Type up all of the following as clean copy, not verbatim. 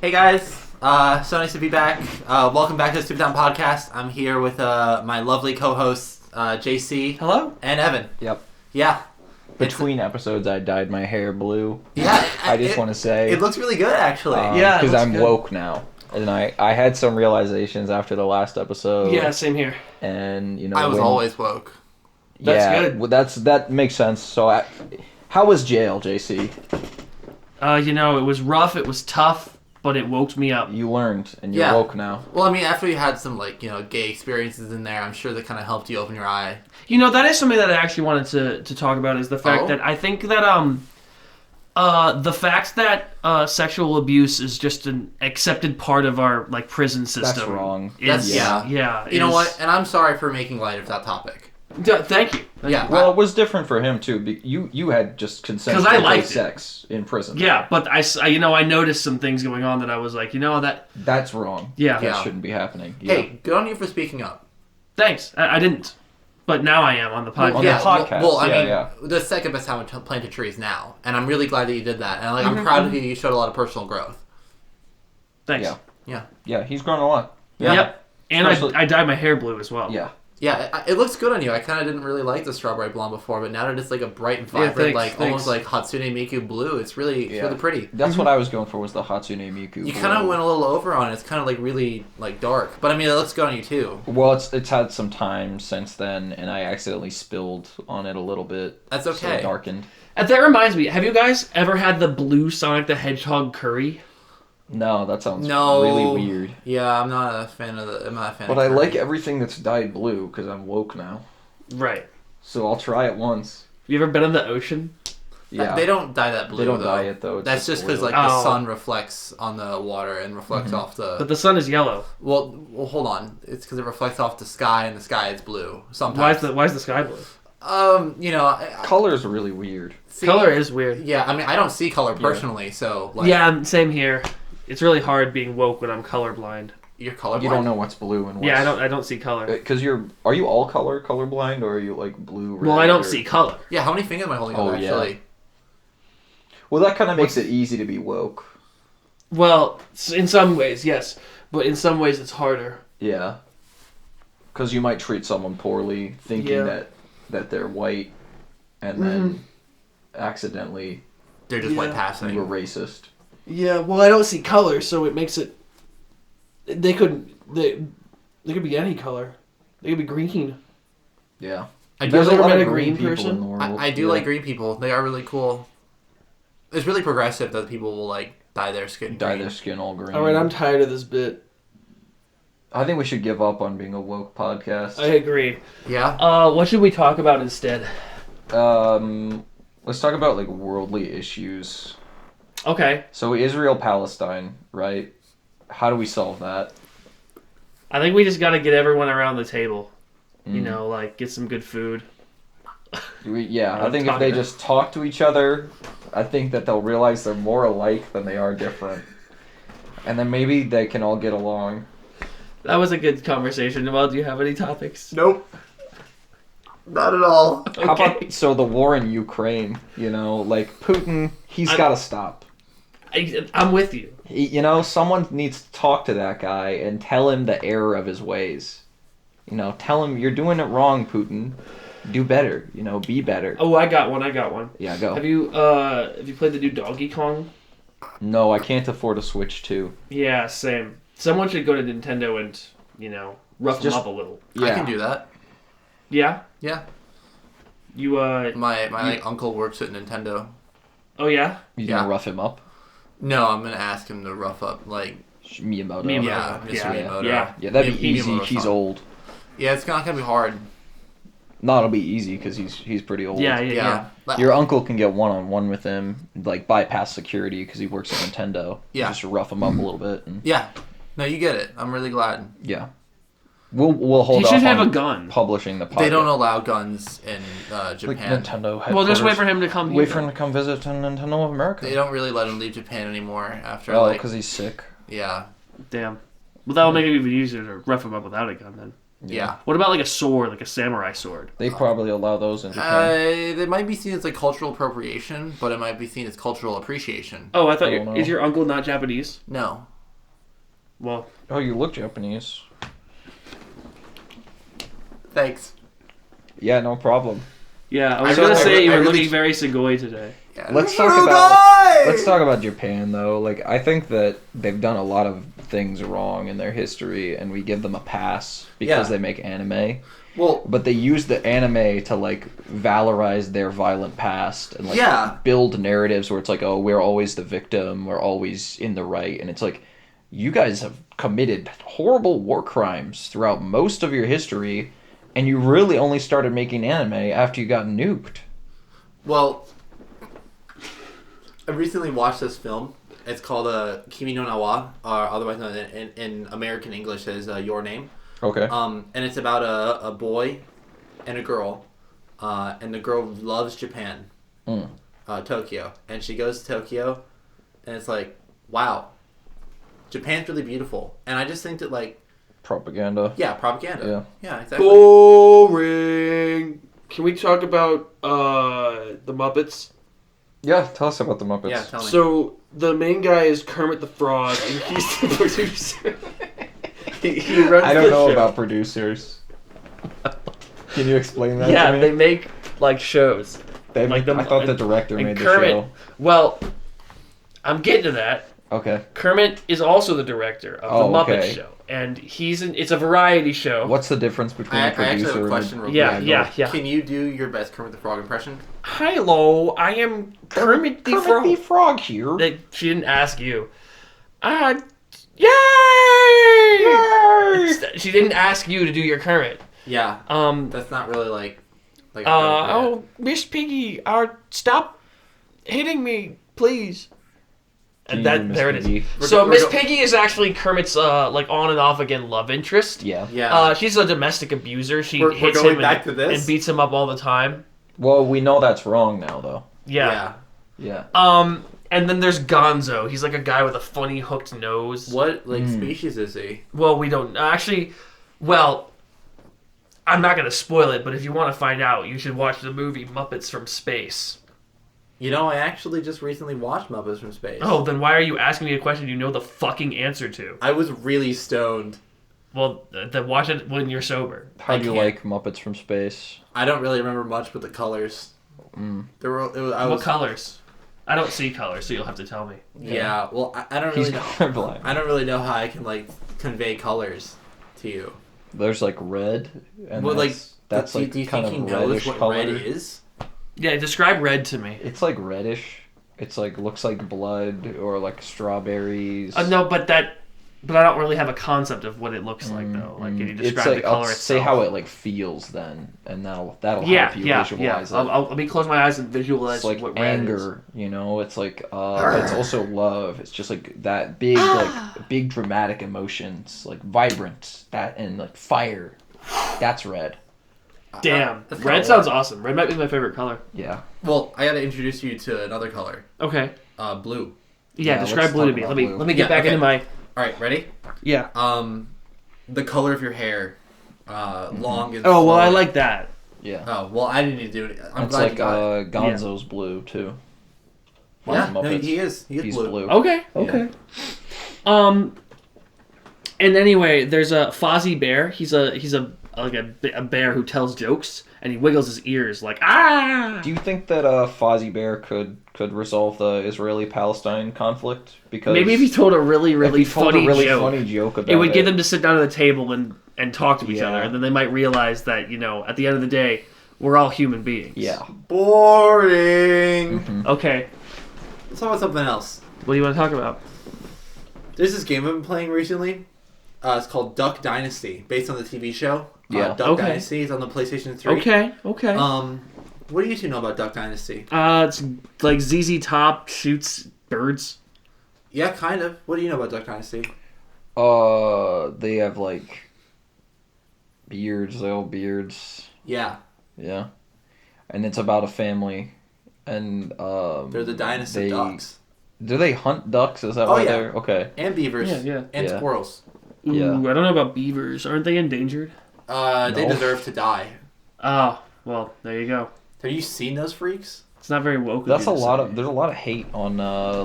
Hey guys, so nice to be back. Welcome back to the Stupidtown podcast. I'm here with my lovely co-hosts, JC. Hello? And Evan. Yep. Yeah. Between episodes, I dyed my hair blue. Yeah. I just want to say. It looks really good, actually. Yeah, because I'm good. woke now. And I had some realizations after the last episode. Yeah, same here. And, I was always woke. That's good. Well, that makes sense. So, how was jail, JC? It was rough, it was tough, but it woke me up. You learned, and you're woke now. Well, I mean, after you had some, gay experiences in there, I'm sure that kind of helped you open your eye. That is something that I actually wanted to talk about, is the fact that I think that, the fact that sexual abuse is just an accepted part of our, prison system. That's wrong. Yeah. You know what? And I'm sorry for making light of that topic. Thank you. Well, it was different for him, too. You had just consensual sex in prison. Yeah, but I noticed some things going on that I was like, That's wrong. Yeah. That shouldn't be happening. Yeah. Hey, good on you for speaking up. Thanks. I didn't. But now I am on the podcast. On the podcast. Well, I mean, the second best time to plant a tree is now. And I'm really glad that you did that. And I'm proud of you. You showed a lot of personal growth. Thanks. Yeah, he's grown a lot. Yeah. Yep. And I dyed my hair blue as well. Yeah. Yeah, it looks good on you. I kind of didn't really like the strawberry blonde before, but now that it's a bright and vibrant, almost like Hatsune Miku blue, it's really pretty. That's what I was going for, was the Hatsune Miku. You kind of went a little over on it. It's kind of really dark, but I mean, it looks good on you too. Well, it's had some time since then, and I accidentally spilled on it a little bit. That's okay. So it darkened. That reminds me, have you guys ever had the blue Sonic the Hedgehog curry? No, that sounds really weird. Yeah, I'm not a fan of the. I'm not a fan. But I like everything that's dyed blue because I'm woke now. Right. So I'll try it once. You ever been in the ocean? Yeah. They don't dye that blue. They don't dye it though. That's just because the sun reflects on the water and reflects off the. But the sun is yellow. Well, hold on. It's because it reflects off the sky, and the sky is blue. Sometimes. Why is the sky blue? Color is really weird. Color is weird. Yeah, I mean, I don't see color personally, so. Yeah, same here. It's really hard being woke when I'm colorblind. You're colorblind? You don't know what's blue and what's... Yeah, I don't see color. Because are you all colorblind, or are you blue, red? Well, I don't see color. Yeah, how many fingers am I holding up, actually? Yeah. Well, that kind of makes it easy to be woke. Well, in some ways, yes. But in some ways, it's harder. Yeah. Because you might treat someone poorly, thinking that they're white, and then accidentally... They're just white passing. You were racist. Yeah, well, I don't see color, so it makes it... They could be any color. They could be green. Yeah. There's ever met a green person? In the world. I do like green people. They are really cool. It's really progressive that people will, dye their skin green. Dye their skin all green. Alright, I'm tired of this bit. I think we should give up on being a woke podcast. I agree. Yeah? What should we talk about instead? Let's talk about, worldly issues. Okay. So Israel-Palestine, right? How do we solve that? I think we just got to get everyone around the table. Get some good food. I think if they just talk to each other, I think that they'll realize they're more alike than they are different. And then maybe they can all get along. That was a good conversation. Well, do you have any topics? Nope. Not at all. Okay. How about the war in Ukraine? Putin, he's got to stop. I'm with you. Someone needs to talk to that guy and tell him the error of his ways. Tell him, you're doing it wrong, Putin. Do better. Be better. Oh, I got one. Yeah, go. Have you played the new Donkey Kong? No, I can't afford a Switch 2. Yeah, same. Someone should go to Nintendo and, rough them up a little. Yeah. I can do that. Yeah? Yeah. You, My uncle works at Nintendo. Oh, yeah? You gonna rough him up? No, I'm gonna ask him to rough up, Miyamoto. Yeah, Mr. Miyamoto. Yeah, that'd be easy. He's old. Yeah, it's not gonna be hard. No, it'll be easy because he's pretty old. Yeah. Your uncle can get one-on-one with him, bypass security because he works at Nintendo. Yeah. Just rough him up a little bit. And... Yeah. No, you get it. I'm really glad. Yeah. We'll hold. He should have a gun. Publishing the podcast. They don't allow guns in Japan. Nintendo. Well, just wait for him to come. Wait for him to come visit Nintendo of America. They don't really let him leave Japan anymore after. Oh, because he's sick. Yeah. Damn. Well, that'll make it even easier to rough him up without a gun then. Yeah. What about a sword, like a samurai sword? They probably allow those in Japan. They might be seen as cultural appropriation, but it might be seen as cultural appreciation. Oh, I thought is your uncle not Japanese? No. Well. Oh, you look Japanese. Thanks. Yeah, no problem. Yeah, I was gonna say you were looking very Sugoi today. Yeah. Let's talk about Japan though. Like, I think that they've done a lot of things wrong in their history, and we give them a pass because they make anime. Well, but they use the anime to like valorize their violent past and like build narratives where it's like, oh, we're always the victim, we're always in the right, and it's like, you guys have committed horrible war crimes throughout most of your history, and you really only started making anime after you got nuked. Well, I recently watched this film. It's called Kimi no Na wa, or otherwise known in American English as Your Name. Okay. And it's about a boy and a girl, and the girl loves Japan, Tokyo, and she goes to Tokyo, and it's like, wow, Japan's really beautiful, and I just think that like propaganda. Yeah, propaganda. Yeah, exactly. Boring. Can we talk about the Muppets? Yeah, tell us about the Muppets. Yeah, tell me. So the main guy is Kermit the Frog, and he's the producer. He runs I don't know show. about producers. Can you explain that? Yeah, to me? they make like shows. I thought the director made the show. Well, I'm getting to that. Okay. Kermit is also the director of the Muppet Show, and it's a variety show. What's the difference between a producer I actually have a question real quick. Yeah. Can you do your best Kermit the Frog impression? Hello, I am Kermit the Frog. Kermit the Frog here. She didn't ask you. Yay! She didn't ask you to do your Kermit. Yeah. That's not really like. Miss Piggy, stop hitting me, please. And there it is. So Miss Piggy is actually Kermit's like on and off again love interest. Yeah. She's a domestic abuser. She hits going him back to this? and beats him up all the time. Well, we know that's wrong now, though. Yeah. And then there's Gonzo. He's like a guy with a funny hooked nose. What species is he? Well, we don't actually. Well, I'm not gonna spoil it, but if you want to find out, you should watch the movie Muppets from Space. You know, I actually just recently watched Muppets from Space. Oh, then why are you asking me a question you know the fucking answer to? I was really stoned. Well, then watch it when you're sober. How do you like Muppets from Space? I don't really remember much but the colors. What colors? I don't see colors, so you'll have to tell me. Yeah, well, I don't really know. I don't really know how I can like convey colors to you. There's like red, and well, that's do you kind think of he knows reddish what color. red is? Yeah, describe red to me. It's like reddish. It's like looks like blood or like strawberries. No, but I don't really have a concept of what it looks like though. Like, can you describe the color itself? Say how it like feels then, and that'll help you visualize it. Let me close my eyes and visualize it's like what red anger, is. you know. It's like it's also love. It's just like that big big dramatic emotions, like vibrant and like fire. That's red. Damn, red sounds awesome. Red might be my favorite color. Yeah. Well, I gotta introduce you to another color. Okay. Blue. Yeah, describe blue to me. Let me get back into my. All right, ready? Yeah. The color of your hair, long and. Oh well, I like that. Yeah. Oh well, I didn't need to do it. It's like Gonzo's blue too. Yeah, no, he's blue. Okay. And anyway, there's a Fozzie Bear. He's a bear who tells jokes, and he wiggles his ears like ah. Do you think that Fozzie Bear could resolve the Israeli-Palestine conflict? Because maybe if he told a really funny joke about it would get them to sit down at the table and talk to each other, and then they might realize that at the end of the day, we're all human beings. Yeah. Boring. Mm-hmm. Okay. Let's talk about something else. What do you want to talk about? There's this game I've been playing recently. It's called Duck Dynasty, based on the TV show. Duck Dynasty is on the PlayStation 3. Okay. What do you two know about Duck Dynasty? It's like ZZ Top shoots birds. Yeah, kind of. What do you know about Duck Dynasty? They have like beards, little beards. Yeah. Yeah. And it's about a family, and they're the dynasty of ducks. Do they hunt ducks? Is that why they're okay? And beavers. And squirrels. Ooh, yeah. I don't know about beavers. Aren't they endangered? They deserve to die. Oh, well, there you go. Have you seen those freaks? It's not very woke. There's a lot of hate on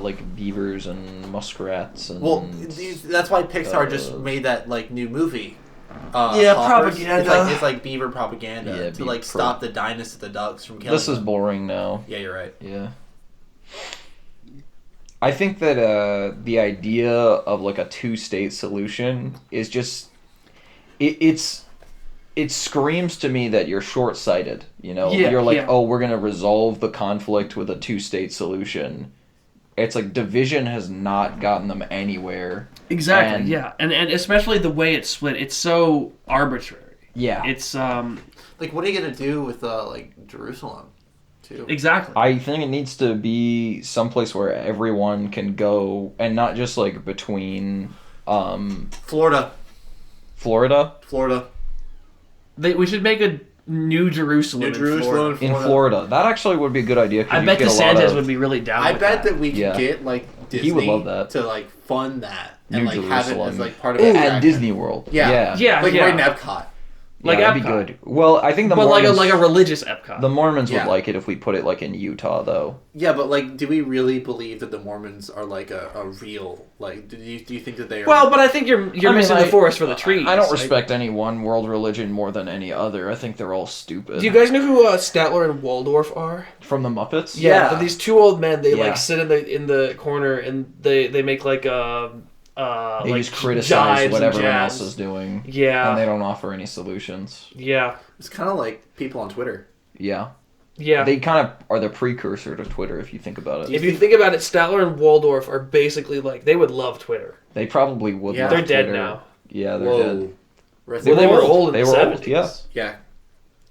like beavers and muskrats and. Well, that's why Pixar just made that like new movie. Propaganda. It's like beaver propaganda to like stop the dynasty of the ducks from killing. This is boring now. Yeah, you're right. Yeah. I think that the idea of like a 2-state solution is just it screams to me that you're short-sighted, you're like, oh, we're going to resolve the conflict with a 2-state solution. It's like division has not gotten them anywhere. Exactly. And especially the way it's split, it's so arbitrary. Yeah. It's like, what are you going to do with like Jerusalem too? Exactly. I think it needs to be someplace where everyone can go, and not just like between Florida. We should make a New Jerusalem, in Florida. That actually would be a good idea. I bet DeSantis would be really down with that. I bet that we could get like Disney he would love that. to like fund that and New like Jerusalem. have it as like part of it. At Disney World. Yeah. Like right in Epcot. Like that'd be good. Well, I think the Mormons, like a religious Epcot. The Mormons would like it if we put it like in Utah, though. Yeah, but like, do we really believe that the Mormons are like a real like? Do you think that they are? Well, but I think you're missing the forest for the trees. I don't respect any one world religion more than any other. I think they're all stupid. Do you guys know who Statler and Waldorf are? From the Muppets? Yeah, they're these two old men. They like sit in the corner and they make like they like just criticize what everyone else is doing. Yeah. And they don't offer any solutions. Yeah. It's kind of like people on Twitter. Yeah. Yeah. They kind of are the precursor to Twitter if you think about it. If you think about it, Statler and Waldorf are basically like, they would love Twitter. They probably would love They're Twitter. dead now. Yeah, they're dead. They were old in the 70s. Old, yeah. Yeah.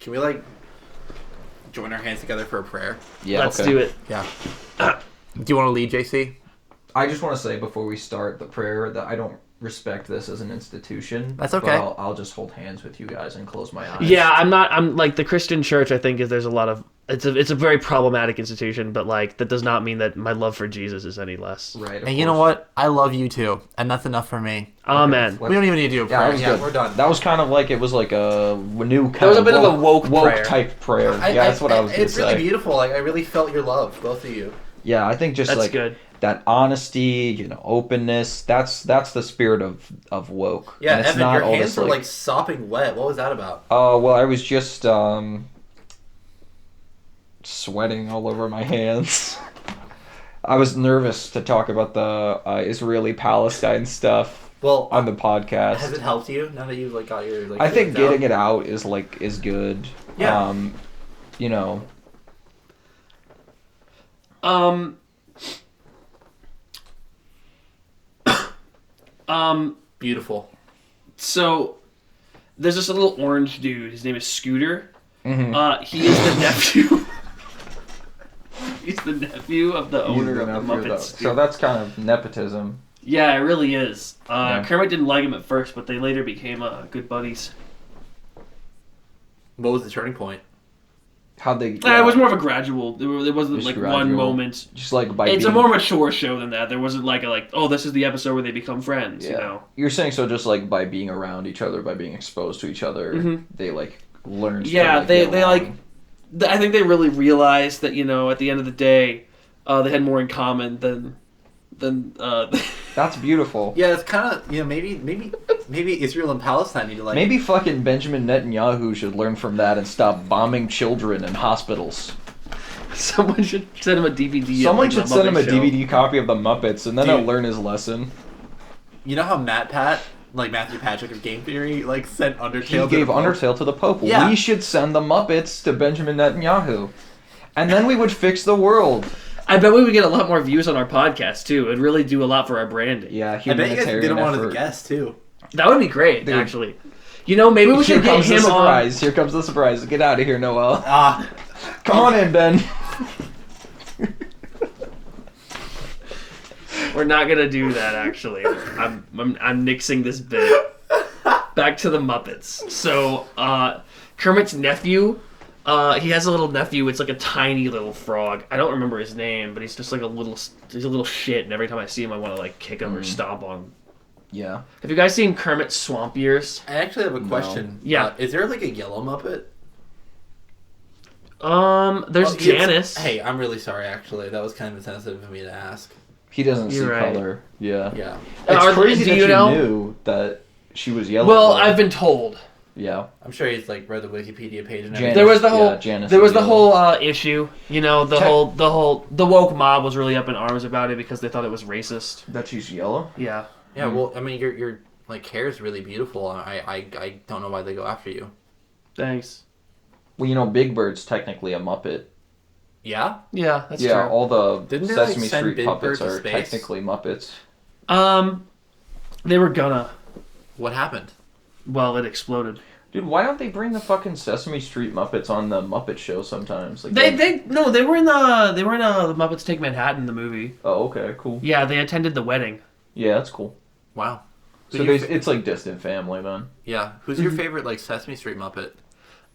Can we like join our hands together for a prayer? Yeah, Let's do it. Yeah. Do you want to lead, JC? I just want to say before we start the prayer that I don't respect this as an institution. That's okay. But I'll just hold hands with you guys and close my eyes. Yeah, I'm like the Christian church. I think there's a lot of it's a very problematic institution, but like that does not mean that my love for Jesus is any less. Right. And you know what? I love you too, and that's enough for me. Amen. We don't even need to do a prayer. Yeah, we're done. That was kind of like it was like a new kind That was a bit of a woke prayer. type prayer. That's what I was going to say. It's really beautiful. Like I really felt your love, both of you. Yeah, I think just that's like good. That honesty, openness. That's the spirit of woke. Yeah, and it's Evan, not your all hands this, were like sopping wet. What was that about? Well, I was just sweating all over my hands. I was nervous to talk about the Israeli-Palestine stuff. Well, on the podcast. Has it helped you now that you've like got your? Like, I think getting it out is good. Yeah. Beautiful. So, there's this little orange dude. His name is Scooter. Mm-hmm. He is the nephew. He's the nephew of the owner of the Muppets. So that's kind of nepotism. Yeah, it really is. Kermit didn't like him at first, but they later became good buddies. What was the turning point? How'd they? It was more of a gradual. There wasn't like gradual. one moment. Just like by. It's a more mature show than that. There wasn't like this is the episode where they become friends. Yeah. You're saying so just like by being around each other, by being exposed to each other, they like learned. Yeah, they like. I think they really realized that at the end of the day, they had more in common than. That's beautiful. Yeah, it's kind of maybe Israel and Palestine need to like. Maybe fucking Benjamin Netanyahu should learn from that and stop bombing children in hospitals. Someone should send him a DVD. Someone should send him a DVD copy of the Muppets, and then he'll learn his lesson. You know how Matthew Patrick of Game Theory, sent Undertale. He gave Undertale to the Pope. Yeah. We should send the Muppets to Benjamin Netanyahu, and then we would fix the world. I bet we would get a lot more views on our podcast too. It'd really do a lot for our branding. Yeah, I bet you guys didn't want to guess too. That would be great, actually. Maybe we should get him on. Here comes the surprise. Get out of here, Noel. Come on in, Ben. We're not gonna do that. Actually, I'm nixing this bit. Back to the Muppets. So, Kermit's nephew. He has a little nephew. It's like a tiny little frog. I don't remember his name, but he's just like he's a little shit. And every time I see him, I want to kick him or stomp on him. Yeah. Have you guys seen Kermit's Swamp Years? I actually have a question. No. Yeah. Is there a yellow Muppet? There's Janice. Hey, I'm really sorry. Actually, that was kind of insensitive of me to ask. He doesn't see color. Yeah. Yeah. It's crazy that you knew that she was yellow. Well, I've been told. Yeah. I'm sure he's like read the Wikipedia page and everything. There was the whole issue, you know, the woke mob was really up in arms about it because they thought it was racist. That she's yellow? Yeah. Yeah, well, I mean, your like hair is really beautiful. I don't know why they go after you. Thanks. Well, you know, Big Bird's technically a Muppet. Yeah? Yeah, that's true. Yeah, all the Didn't they, Sesame send Street Big puppets Bird to are space? technically Muppets. They were gonna. What happened? Well, it exploded. Dude, why don't they bring the fucking Sesame Street Muppets on the Muppet Show sometimes? Like they were in the Muppets Take Manhattan, the movie. Oh, okay, cool. Yeah, they attended the wedding. Yeah, that's cool. Wow. So it's like distant family then. Yeah. Who's your favorite like Sesame Street Muppet?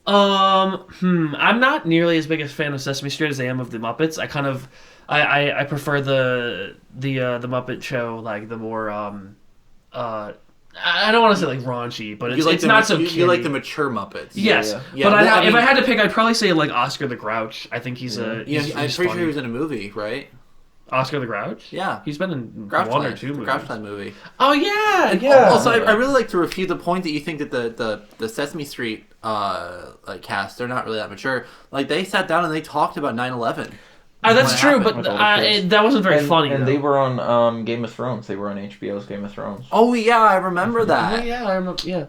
I'm not nearly as big a fan of Sesame Street as I am of the Muppets. I prefer the Muppet Show, like the more I don't want to say like raunchy, but it's not so kiddie. You like the mature Muppets. Yes, yeah. But if I had to pick, I'd probably say like Oscar the Grouch. I think he's I'm he's pretty funny. sure he was in a movie, right? Oscar the Grouch? Yeah. He's been in Grouchland, one or two movies. the Grouchland movie. Oh, yeah, And yeah. Also, I really like to refute the point that you think that the Sesame Street like cast, they're not really that mature. Like, they sat down and they talked about 9/11. That's true, but that wasn't very funny. And they were on Game of Thrones. They were on HBO's Game of Thrones. Oh, yeah, I remember that. Oh, yeah, I remember, yeah.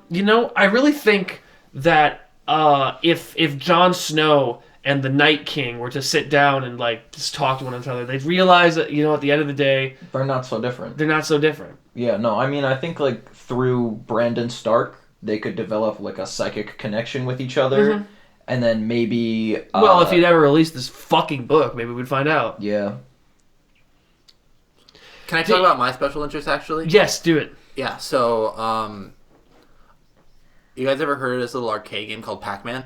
You know, I really think that if Jon Snow and the Night King were to sit down and like just talk to one another, they'd realize that, you know, at the end of the day, they're not so different. They're not so different. Yeah, no, I mean, I think like through Brandon Stark, they could develop like a psychic connection with each other, and then maybe. Well, if he'd ever released this fucking book, maybe we'd find out. Yeah. Can I talk about my special interest actually? Yes, do it. Yeah. So, you guys ever heard of this little arcade game called Pac-Man?